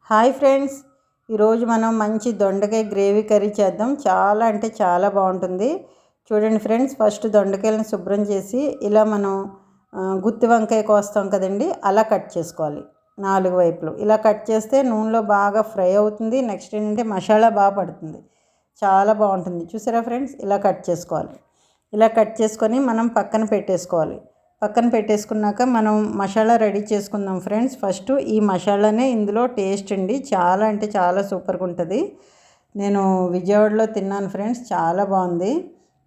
Hi friends, ఈరోజు మనం మంచి దొండకాయ గ్రేవీ కర్రీ చేద్దాం. చాలా అంటే చాలా బాగుంటుంది. చూడండి ఫ్రెండ్స్, ఫస్ట్ దొండకాయలను శుభ్రం చేసి ఇలా మనం గుత్తి వంకాయ కోస్తాం కదండి, అలా కట్ చేసుకోవాలి. 4 వైపులు ఇలా కట్ చేస్తే నూనెలో బాగా ఫ్రై అవుతుంది. నెక్స్ట్ ఏంటంటే మసాలా బాగా పడుతుంది, చాలా బాగుంటుంది. చూసారా ఫ్రెండ్స్, ఇలా కట్ చేసుకోవాలి. ఇలా కట్ చేసుకొని మనం పక్కన పెట్టేసుకోవాలి. పక్కన పెట్టేసుకున్నాక మనం మసాలా రెడీ చేసుకుందాం ఫ్రెండ్స్. ఫస్ట్ ఈ మసాలానే ఇందులో టేస్ట్ అండి, చాలా అంటే చాలా సూపర్గా ఉంటుంది. నేను విజయవాడలో తిన్నాను ఫ్రెండ్స్, చాలా బాగుంది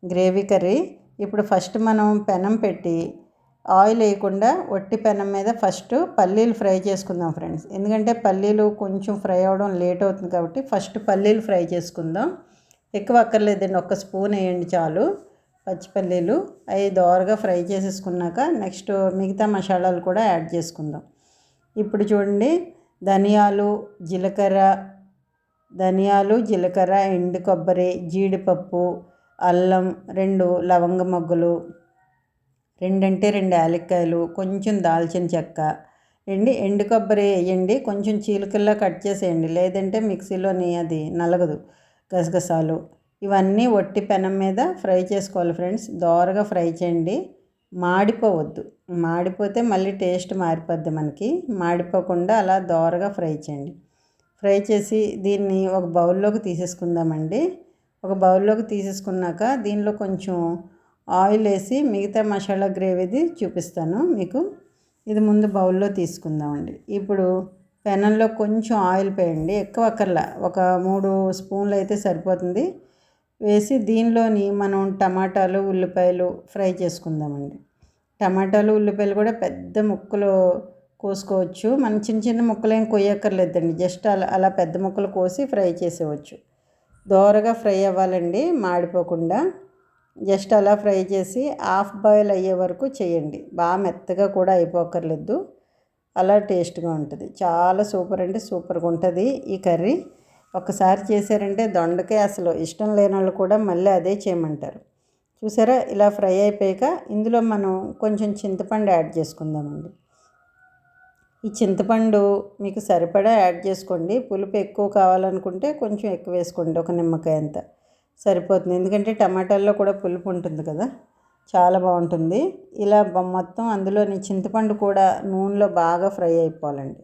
గ్రేవీ కర్రీ. ఇప్పుడు ఫస్ట్ మనం పెనం పెట్టి ఆయిల్ వేయకుండా ఒట్టి పెనం మీద ఫస్ట్ పల్లీలు ఫ్రై చేసుకుందాం ఫ్రెండ్స్. ఎందుకంటే పల్లీలు కొంచెం ఫ్రై అవ్వడం లేట్ అవుతుంది కాబట్టి ఫస్ట్ పల్లీలు ఫ్రై చేసుకుందాం. ఎక్కువ అక్కర్లేదండి, 1 స్పూన్ వేయండి చాలు. పచ్చిపల్లీలు అవి దోరగా ఫ్రై చేసేసుకున్నాక నెక్స్ట్ మిగతా మసాలాలు కూడా యాడ్ చేసుకుందాం. ఇప్పుడు చూడండి, ధనియాలు జీలకర్ర, ఎండు కొబ్బరి, జీడిపప్పు, అల్లం, 2 లవంగ మొగ్గలు, 2 యాలక్కాయలు, కొంచెం దాల్చిన చెక్క, ఎండు కొబ్బరి వేయండి. కొంచెం చీలికల్లా కట్ చేసేయండి, లేదంటే మిక్సీలోని అది నలగదు. గసగసాలు, ఇవన్నీ ఒట్టి పెనం మీద ఫ్రై చేసుకోవాలి ఫ్రెండ్స్. దోరగా ఫ్రై చేయండి, మాడిపోవద్దు. మాడిపోతే మళ్ళీ టేస్ట్ మారిపోద్ది మనకి. మాడిపోకుండా అలా దోరగా ఫ్రై చేయండి. ఫ్రై చేసి దీన్ని ఒక బౌల్లోకి తీసేసుకుందామండి. ఒక బౌల్లోకి తీసేసుకున్నాక దీనిలో కొంచెం ఆయిల్ వేసి మిగతా మసాలా గ్రేవీది చూపిస్తాను మీకు. ఇది ముందు బౌల్లో తీసుకుందామండి. ఇప్పుడు పెనంలో కొంచెం ఆయిల్ వేయండి, ఎక్కువ అక్కర్లా, ఒక 3 స్పూన్లు అయితే సరిపోతుంది. వేసి దీనిలోని మనం టమాటాలు, ఉల్లిపాయలు ఫ్రై చేసుకుందామండి. టమాటాలు, ఉల్లిపాయలు కూడా పెద్ద ముక్కలు కోసుకోవచ్చు. మనం చిన్న చిన్న ముక్కలు ఏం కొయ్యక్కర్లేదండి, జస్ట్ అలా పెద్ద ముక్కలు కోసి ఫ్రై చేసేవచ్చు. దోరగా ఫ్రై అవ్వాలండి, మాడిపోకుండా. జస్ట్ అలా ఫ్రై చేసి హాఫ్ బాయిల్ అయ్యే వరకు చేయండి, బాగా మెత్తగా కూడా అయిపోకర్లేదు. అలా టేస్ట్గా ఉంటుంది, చాలా సూపర్ అంటే సూపర్గా ఉంటుంది ఈ కర్రీ. ఒకసారి చేశారంటే దొండకాయ అసలు ఇష్టం లేని వాళ్ళు కూడా మళ్ళీ అదే చేయమంటారు. చూసారా, ఇలా ఫ్రై అయిపోయాక ఇందులో మనం కొంచెం చింతపండు యాడ్ చేసుకుందామండి. ఈ చింతపండు మీకు సరిపడా యాడ్ చేసుకోండి. పులుపు ఎక్కువ కావాలనుకుంటే కొంచెం ఎక్కువ వేసుకోండి, ఒక నిమ్మకాయ అంత సరిపోతుంది. ఎందుకంటే టమాటాల్లో కూడా పులుపు ఉంటుంది కదా, చాలా బాగుంటుంది. ఇలా మొత్తం అందులోని చింతపండు కూడా నూనెలో బాగా ఫ్రై అయిపోవాలండి.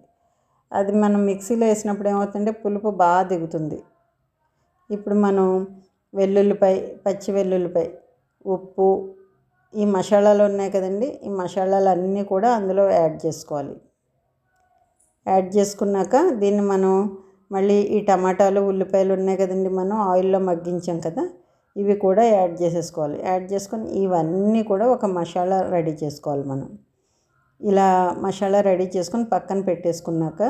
అది మనం మిక్సీలో వేసినప్పుడు ఏమవుతుందంటే పులుపు బాగా దిగుతుంది. ఇప్పుడు మనం పచ్చి వెల్లుల్లిపాయ, ఉప్పు, ఈ మసాలాలు ఉన్నాయి కదండి, ఈ మసాలాలు అన్నీ కూడా అందులో యాడ్ చేసుకోవాలి. యాడ్ చేసుకున్నాక దీన్ని మనం మళ్ళీ ఈ టమాటాలు, ఉల్లిపాయలు ఉన్నాయి కదండి, మనం ఆయిల్లో మగ్గించాం కదా, ఇవి కూడా యాడ్ చేసేసుకోవాలి. యాడ్ చేసుకొని ఇవన్నీ కూడా ఒక మసాలా రెడీ చేసుకోవాలి మనం. ఇలా మసాలా రెడీ చేసుకొని పక్కన పెట్టేసుకున్నాక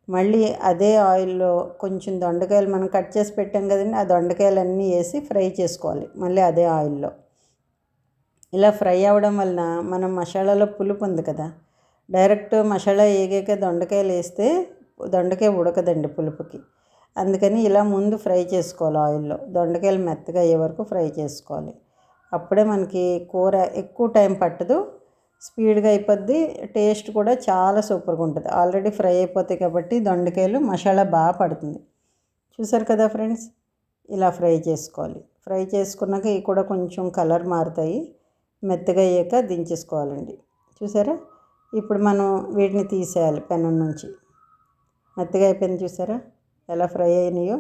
మళ్ళీ అదే ఆయిల్లో కొంచెం దొండకాయలు మనం కట్ చేసి పెట్టాం కదండి, ఆ దొండకాయలన్నీ వేసి ఫ్రై చేసుకోవాలి మళ్ళీ అదే ఆయిల్లో. ఇలా ఫ్రై అవ్వడం వలన మనం మసాలాలో పులుపు ఉంది కదా, డైరెక్ట్ మసాలా వేగాక దొండకాయలు వేస్తే దొండకాయ ఉడకదండి పులుపుకి. అందుకని ఇలా ముందు ఫ్రై చేసుకోవాలి ఆయిల్లో. దొండకాయలు మెత్తగా అయ్యే వరకు ఫ్రై చేసుకోవాలి. అప్పుడే మనకి కూర ఎక్కువ టైం పట్టదు, స్పీడ్గా అయిపోద్ది. టేస్ట్ కూడా చాలా సూపర్గా ఉంటుంది. ఆల్రెడీ ఫ్రై అయిపోతాయి కాబట్టి దొండకాయలు మసాలా బాగా పడుతుంది. చూసారు కదా ఫ్రెండ్స్, ఇలా ఫ్రై చేసుకోవాలి. ఫ్రై చేసుకున్నాక ఇవి కూడా కొంచెం కలర్ మారుతాయి, మెత్తగా అయ్యాక దించేసుకోవాలండి. చూసారా, ఇప్పుడు మనం వీటిని తీసేయాలి పెనం నుంచి. మెత్తగా అయిపోయింది, చూసారా ఎలా ఫ్రై అయినాయో.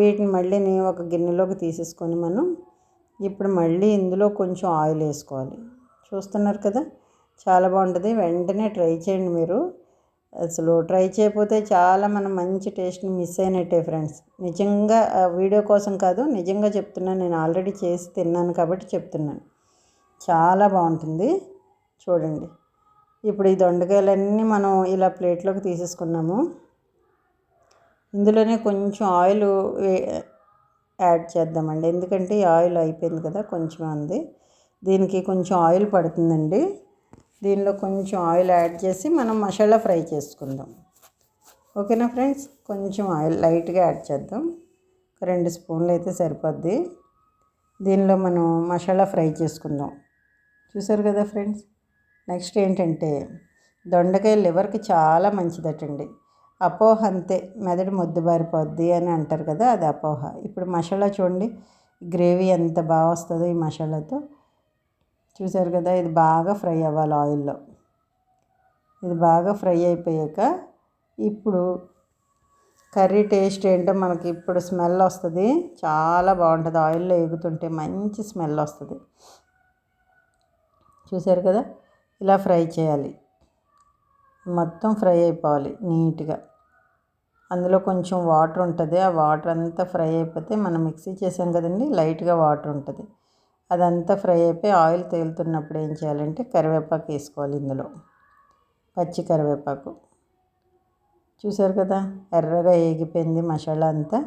వీటిని మళ్ళీ ఒక గిన్నెలోకి తీసేసుకొని మనం ఇప్పుడు మళ్ళీ ఇందులో కొంచెం ఆయిల్ వేసుకోవాలి. చూస్తున్నారు కదా, చాలా బాగుంటుంది. వెంటనే ట్రై చేయండి మీరు. అసలు ట్రై చేయకపోతే చాలా మనం మంచి టేస్ట్ని మిస్ అయినట్టే ఫ్రెండ్స్. నిజంగా వీడియో కోసం కాదు, నిజంగా చెప్తున్నాను. నేను ఆల్రెడీ చేసి తిన్నాను కాబట్టి చెప్తున్నాను, చాలా బాగుంటుంది. చూడండి, ఇప్పుడు ఈ దొండకాయలన్నీ మనం ఇలా ప్లేట్లోకి తీసేసుకున్నాము. ఇందులోనే కొంచెం ఆయిల్ యాడ్ చేద్దామండి, ఎందుకంటే ఈ ఆయిల్ అయిపోయింది కదా, కొంచెం ఉంది. దీనికి కొంచెం ఆయిల్ పడుతుందండి. దీనిలో కొంచెం ఆయిల్ యాడ్ చేసి మనం మసాలా ఫ్రై చేసుకుందాం. ఓకేనా ఫ్రెండ్స్, కొంచెం ఆయిల్ లైట్గా యాడ్ చేద్దాం, 2 స్పూన్లు అయితే సరిపోద్ది. దీనిలో మనం మసాలా ఫ్రై చేసుకుందాం. చూసారు కదా ఫ్రెండ్స్. నెక్స్ట్ ఏంటంటే దొండకాయ లివర్కి చాలా మంచిదటండి. అపోహ అంతే, మెదడు మొద్దుబారిపోద్ది అని అంటారు కదా, అది అపోహ. ఇప్పుడు మసాలా చూడండి, గ్రేవీ ఎంత బాగా వస్తుందో ఈ మసాలాతో. చూసారు కదా, ఇది బాగా ఫ్రై అవ్వాలి ఆయిల్లో. ఇది బాగా ఫ్రై అయిపోయాక ఇప్పుడు కర్రీ టేస్ట్ ఏంటో మనకి ఇప్పుడు స్మెల్ వస్తుంది, చాలా బాగుంటుంది. ఆయిల్లో ఎగుతుంటే మంచి స్మెల్ వస్తుంది. చూసారు కదా, ఇలా ఫ్రై చేయాలి, మొత్తం ఫ్రై అయిపోవాలి నీట్గా. అందులో కొంచెం వాటర్ ఉంటుంది, ఆ వాటర్ అంతా ఫ్రై అయిపోతే మనం మిక్సీ చేసాం కదండి, లైట్గా వాటర్ ఉంటుంది, అదంతా ఫ్రై అయిపోయి ఆయిల్ తేలుతున్నప్పుడు ఏం చేయాలంటే కరివేపాకు వేసుకోవాలి ఇందులో, పచ్చి కరివేపాకు. చూసారు కదా, ఎర్రగా ఏగిపోయింది మసాలా అంతా.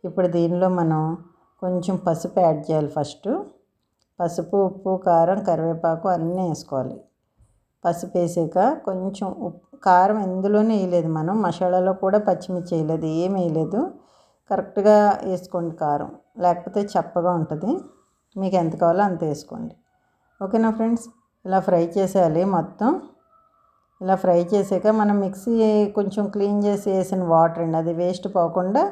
ఇప్పుడు దీనిలో మనం కొంచెం పసుపు యాడ్ చేయాలి ఫస్ట్. పసుపు, ఉప్పు, కారం, కరివేపాకు అన్నీ వేసుకోవాలి. పసుపు వేసాక కొంచెం కారం ఎందులోనే వేయలేదు, మనం మసాలాలో కూడా పచ్చిమిర్చి వేయలేదు, ఏం వేయలేదు. కరెక్ట్గా వేసుకోండి కారం, లేకపోతే చప్పగా ఉంటుంది. మీకు ఎంత కావాలో అంత వేసుకోండి. ఓకేనా ఫ్రెండ్స్, ఇలా ఫ్రై చేసేయాలి మొత్తం. ఇలా ఫ్రై చేసాక మనం మిక్సీ కొంచెం క్లీన్ చేసి వేసిన వాటర్ అండి, అది వేస్ట్ పోకుండా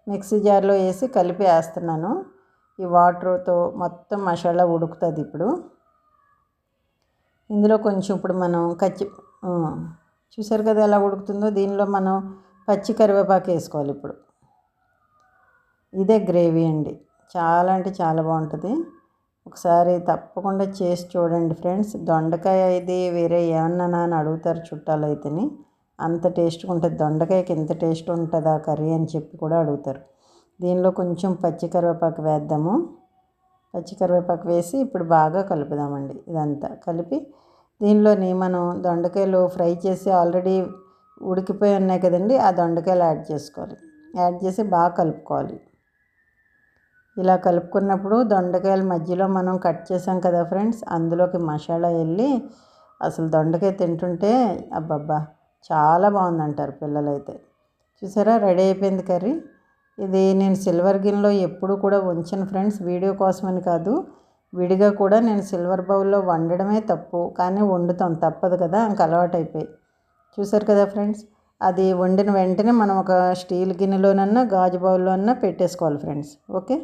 మిక్సీ జార్లో వేసి కలిపి వేస్తున్నాను. ఈ వాటర్తో మొత్తం మసాలా ఉడుకుతుంది. ఇప్పుడు ఇందులో కొంచెం ఇప్పుడు మనం చూసారు కదా ఎలా ఉడుకుతుందో, దీనిలో మనం పచ్చి కరివేపాకు వేసుకోవాలి ఇప్పుడు. ఇదే గ్రేవీ అండి, చాలా అంటే చాలా బాగుంటుంది. ఒకసారి తప్పకుండా చేసి చూడండి ఫ్రెండ్స్. దొండకాయ ఇది వేరే ఏమన్నా అని అడుగుతారు చుట్టాలు అయితేని, అంత టేస్ట్గా ఉంటుంది. దొండకాయకి ఎంత టేస్ట్ ఉంటుందా కర్రీ అని చెప్పి కూడా అడుగుతారు. దీనిలో కొంచెం పచ్చి కరివేపాకు వేద్దాము. పచ్చి కరివేపాకు వేసి ఇప్పుడు బాగా కలుపుదామండి. ఇదంతా కలిపి దీనిలోని మనం దొండకాయలు ఫ్రై చేసి ఆల్రెడీ ఉడికిపోయి ఉన్నాయి కదండి, ఆ దొండకాయలు యాడ్ చేసుకోవాలి. యాడ్ చేసి బాగా కలుపుకోవాలి. ఇలా కలుపుకున్నప్పుడు దొండకాయల మధ్యలో మనం కట్ చేసాం కదా ఫ్రెండ్స్, అందులోకి మసాలా వెళ్ళి అసలు దొండకాయ తింటుంటే అబ్బబ్బా చాలా బాగుందంటారు పిల్లలైతే. చూసారా, రెడీ అయిపోయింది కర్రీ. ఇది నేను సిల్వర్ గిన్నెలో ఎప్పుడు కూడా ఉంచను ఫ్రెండ్స్, వీడియో కోసమని కాదు, విడిగా కూడా నేను సిల్వర్ బౌల్లో వండడమే తప్పు, కానీ వండుతాం తప్పదు కదా, ఇంక అలవాటు అయిపోయి. చూసారు కదా ఫ్రెండ్స్, అది వండిన వెంటనే మనం ఒక స్టీల్ గిన్నెలోనన్నా గాజు బౌల్లోనన్నా పెట్టేసుకోవాలి ఫ్రెండ్స్. ఓకే.